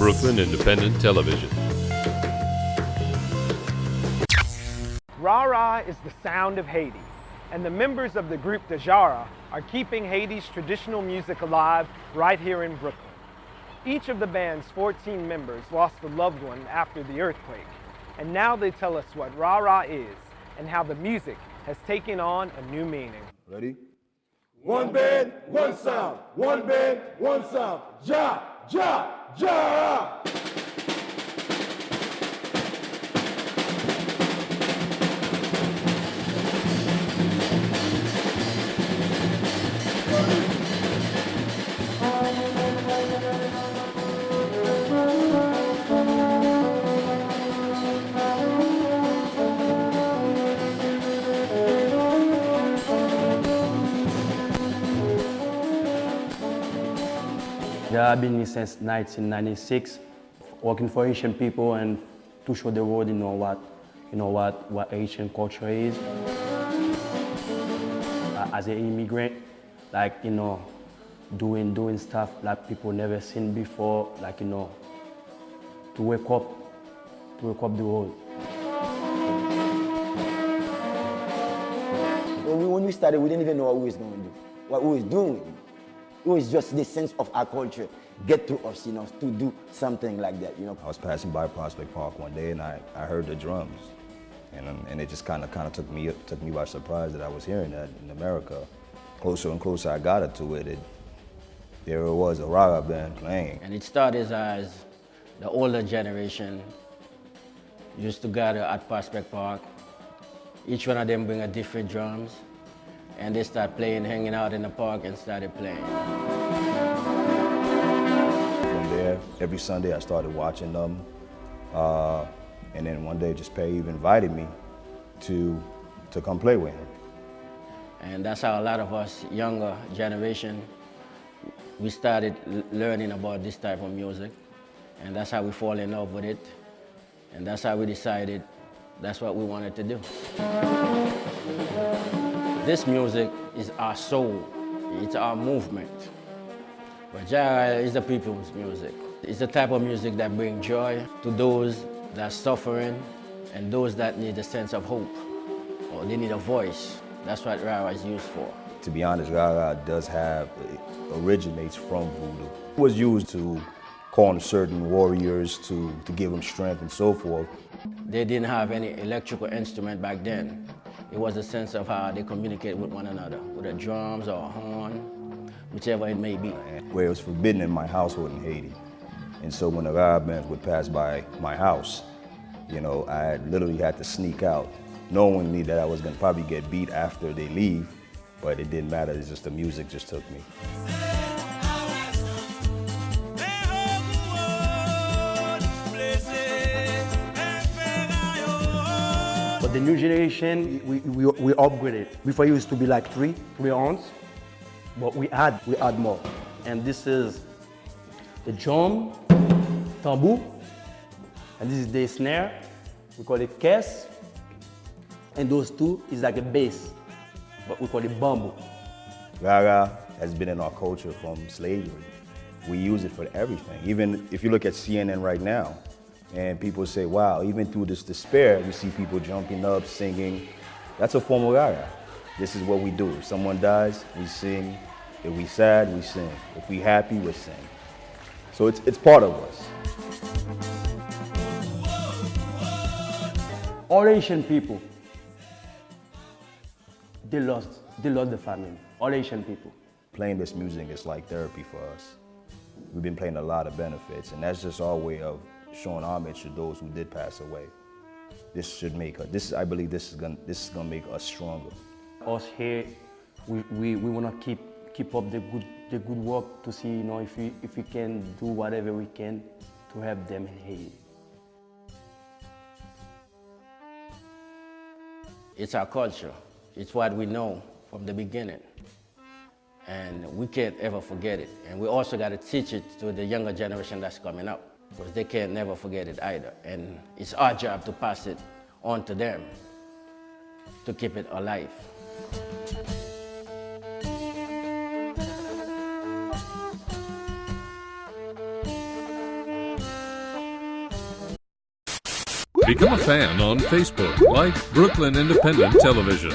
Brooklyn Independent Television. Rara is the sound of Haiti, and the members of the group Djarara are keeping Haiti's traditional music alive right here in Brooklyn. Each of the band's 14 members lost a loved one after the earthquake, and now they tell us what rara is and how the music has taken on a new meaning. Ready? One band, one sound. One band, one sound. Djarara! Yeah, I've been here since 1996, working for Haitian people and to show the world, what Haitian culture is. As an immigrant, doing stuff like people never seen before, to wake up the world. When we started, we didn't even know what we was going to do, what we was doing. It was just the sense of our culture get through us, to do something like that, I was passing by Prospect Park one day and I heard the drums, and it just kind of took me by surprise that I was hearing that in America. Closer and closer I got to it, there it was, a rara band playing. And it started as the older generation used to gather at Prospect Park. Each one of them bring a different drums, and they start playing, hanging out in the park and started playing. From there, every Sunday I started watching them. And then one day just Perry invited me to come play with him. And that's how a lot of us younger generation, we started learning about this type of music. And that's how we fall in love with it. And that's how we decided that's what we wanted to do. This music is our soul, it's our movement. But Djarara is the people's music. It's the type of music that brings joy to those that are suffering and those that need a sense of hope, or they need a voice. That's what rara is used for. To be honest, rara originates from voodoo. It was used to call on certain warriors to give them strength and so forth. They didn't have any electrical instrument back then. It was a sense of how they communicate with one another, with the drums or a horn, whichever it may be. Where it was forbidden in my household in Haiti. And so when the rara bands would pass by my house, I literally had to sneak out, knowing that I was gonna probably get beat after they leave, but it didn't matter, it's just the music just took me. But the new generation, we upgraded. Before it used to be like three horns, but we add more. And this is the drum, tambour, and this is the snare. We call it kes. And those two is like a bass, but we call it bamboo. Rara has been in our culture from slavery. We use it for everything. Even if you look at CNN right now, and people say, wow, even through this despair, we see people jumping up, singing. That's a form of rara. This is what we do. If someone dies, we sing. If we sad, we sing. If we happy, we sing. So it's part of us. All Asian people, they lost the family. All Asian people. Playing this music is like therapy for us. We've been playing a lot of benefits, and that's just our way of showing homage to those who did pass away. This should make us, I believe this is gonna make us stronger. Us here, we wanna keep up the good work to see, if we can do whatever we can to help them in Haiti. It's our culture. It's what we know from the beginning. And we can't ever forget it. And we also got to teach it to the younger generation that's coming up, because they can't never forget it either. And it's our job to pass it on to them, to keep it alive. Become a fan on Facebook, like Brooklyn Independent Television.